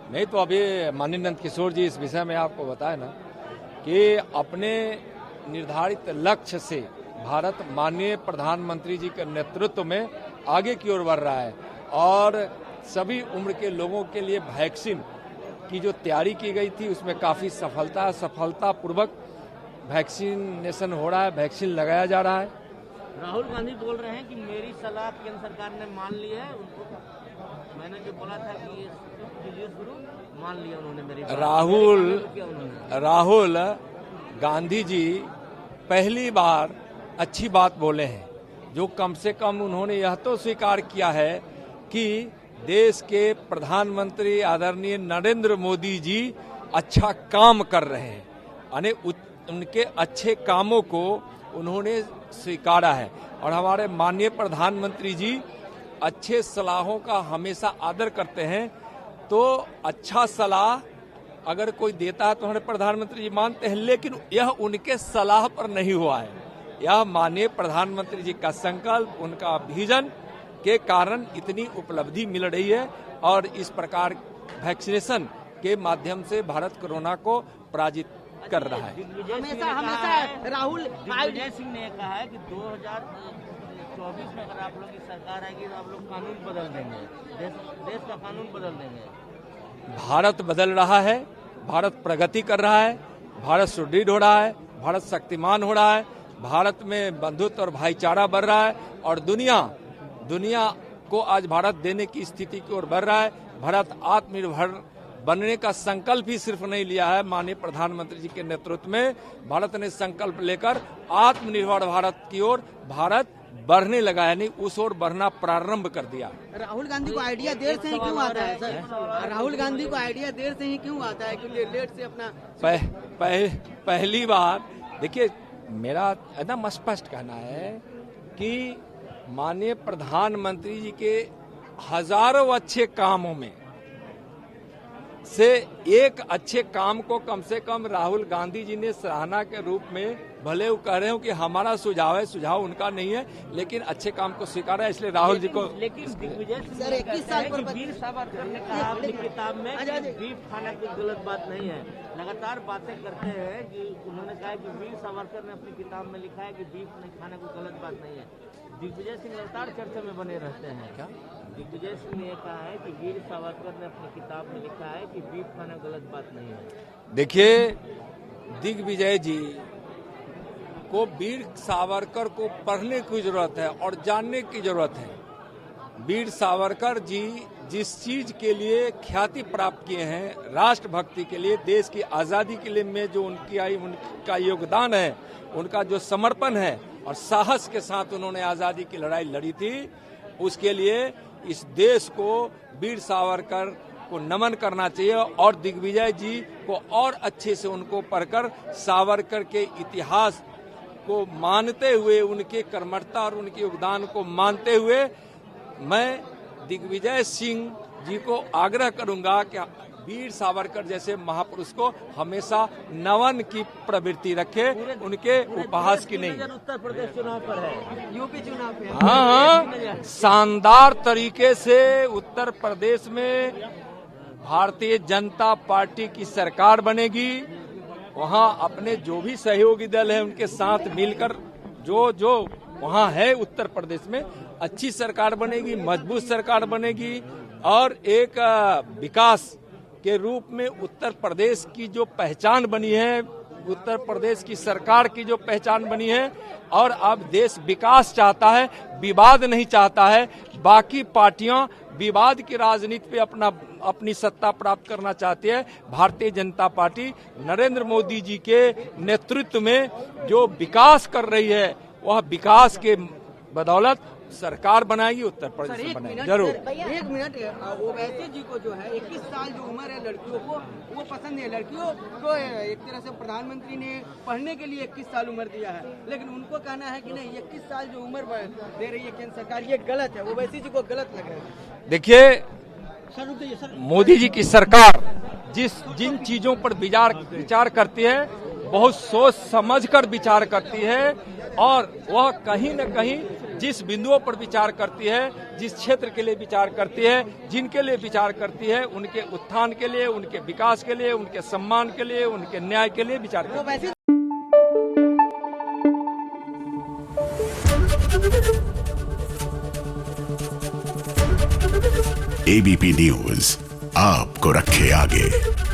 नहीं तो अभी माननीय नंद किशोर जी इस विषय में आपको बताए ना कि अपने निर्धारित लक्ष्य से भारत माननीय प्रधानमंत्री जी के नेतृत्व में आगे की ओर बढ़ रहा है और सभी उम्र के लोगों के लिए वैक्सीन की जो तैयारी की गई थी उसमें काफी सफलतापूर्वक वैक्सीनेशन हो रहा है, वैक्सीन लगाया जा रहा है। राहुल गांधी बोल रहे हैं कि मेरी सलाह केंद्र सरकार ने मान ली है, उनको मैंने जो बोला था कि ये कीजिए शुरू, मान लिया उन्होंने मेरी बात। राहुल गांधी जी पहली बार अच्छी बात बोले हैं, जो कम से कम उन्होंने यह तो स्वीकार किया है कि देश के प्रधानमंत्री आदरणीय नरेंद्र मोदी जी अच्छा काम कर रहे हैं, यानी उनके अच्छे कामों को उन्होंने स्वीकारा है। और हमारे माननीय प्रधानमंत्री जी अच्छे सलाहों का हमेशा आदर करते हैं, तो अच्छा सलाह अगर कोई देता है तो हमारे प्रधानमंत्री जी मानते हैं, लेकिन यह उनके सलाह पर नहीं हुआ है, यह माननीय प्रधानमंत्री जी का संकल्प, उनका विजन के कारण इतनी उपलब्धि मिल रही है और इस प्रकार वैक्सीनेशन के माध्यम से भारत कोरोना को पराजित कर रहा है। हमेशा राहुल दिग्विजय सिंह ने कहा है कि 2024 में अगर आप लोग की सरकार आएगी तो आप लोग कानून बदल देंगे, देश का कानून बदल देंगे। भारत बदल रहा है, भारत प्रगति कर रहा है, भारत सुदृढ़ हो रहा है, भारत शक्तिमान हो रहा है, भारत में बंधुत्व और भाईचारा बढ़ रहा है और दुनिया को आज भारत देने की स्थिति की ओर बढ़ रहा है। भारत आत्मनिर्भर बनने का संकल्प ही सिर्फ नहीं लिया है, माननीय प्रधानमंत्री जी के नेतृत्व में भारत ने संकल्प लेकर आत्मनिर्भर भारत की ओर भारत बढ़ने लगा है, नहीं उस ओर बढ़ना प्रारंभ कर दिया। राहुल गांधी को आइडिया देर से ही क्यों आता है सर? राहुल गांधी को आइडिया देर से ही क्यों आता है कि लेट से अपना पहली बार देखिए, मेरा एकदम स्पष्ट कहना है कि माननीय प्रधानमंत्री जी के हजारों अच्छे कामों में से एक अच्छे काम को कम से कम राहुल गांधी जी ने सराहना के रूप में, भले वो कह रहे हो कि हमारा सुझाव है, सुझाव उनका नहीं है, लेकिन अच्छे काम को स्वीकारा है, इसलिए राहुल जी को। लेकिन दिग्विजय सिंह ने 21 साल पर वीर सावरकर ने कहा अपनी किताब में कि बीफ खाना कोई गलत बात नहीं है। लगातार बातें करते हैं कि उन्होंने कहा कि वीर सावरकर ने अपनी किताब में लिखा है कि बीफ नहीं खाना कोई गलत बात नहीं है। दिग्विजय सिंह लगातार चर्चा में बने रहते हैं। क्या दिग्विजय सिंह ने कहा है कि वीर सावरकर ने अपनी किताब में लिखा है कि बीफ खाना गलत बात नहीं है। देखिए, दिग्विजय जी को वीर सावरकर को पढ़ने की जरूरत है और जानने की जरूरत है। वीर सावरकर जी जिस चीज के लिए ख्याति प्राप्त किए हैं, राष्ट्रभक्ति के लिए, देश की आजादी के लिए में जो उनका योगदान है, उनका जो समर्पण है और साहस के साथ उन्होंने आजादी की लड़ाई लड़ी थी, उसके लिए इस देश को वीर सावरकर को नमन करना चाहिए और दिग्विजय जी को और अच्छे से उनको पढ़कर सावरकर के इतिहास को मानते हुए, उनके कर्मठता और उनके योगदान को मानते हुए मैं दिग्विजय सिंह जी को आग्रह करूंगा कि वीर सावरकर जैसे महापुरुष को हमेशा नमन की प्रवृत्ति रखे, उनके उपहास की नहीं। उत्तर प्रदेश चुनाव पर है, यूपी चुनाव पे। हाँ, शानदार तरीके से उत्तर प्रदेश में भारतीय जनता पार्टी की सरकार बनेगी। वहाँ अपने जो भी सहयोगी दल है उनके साथ मिलकर जो वहाँ है उत्तर प्रदेश में अच्छी सरकार बनेगी, मजबूत सरकार बनेगी और एक विकास के रूप में उत्तर प्रदेश की जो पहचान बनी है, उत्तर प्रदेश की सरकार की जो पहचान बनी है, और अब देश विकास चाहता है, विवाद नहीं चाहता है। बाकी पार्टियां विवाद की राजनीति पे अपनी सत्ता प्राप्त करना चाहती है। भारतीय जनता पार्टी नरेंद्र मोदी जी के नेतृत्व में जो विकास कर रही है, वह विकास के बदौलत सरकार बनाएगी, उत्तर प्रदेश में बनाएगी जरूर। एक मिनट, ओवैसी जी को जो है 21 साल जो उम्र है लड़कियों को वो पसंद है। लड़कियों को एक तरह से प्रधानमंत्री ने पढ़ने के लिए 21 साल उम्र दिया है, लेकिन उनको कहना है कि नहीं, 21 साल जो उम्र दे रही है केंद्र सरकार, ये गलत है, ओवैसी जी को गलत लग रहा है। देखिए, मोदी जी की सरकार जिन चीजों पर विचार करती है बहुत सोच समझकर विचार करती है और वह कहीं न कहीं जिस बिंदुओं पर विचार करती है, जिस क्षेत्र के लिए विचार करती है, जिनके लिए विचार करती है, उनके उत्थान के लिए, उनके विकास के लिए, उनके सम्मान के लिए, उनके न्याय के लिए विचार करती है। एबीपी न्यूज आपको रखे आगे।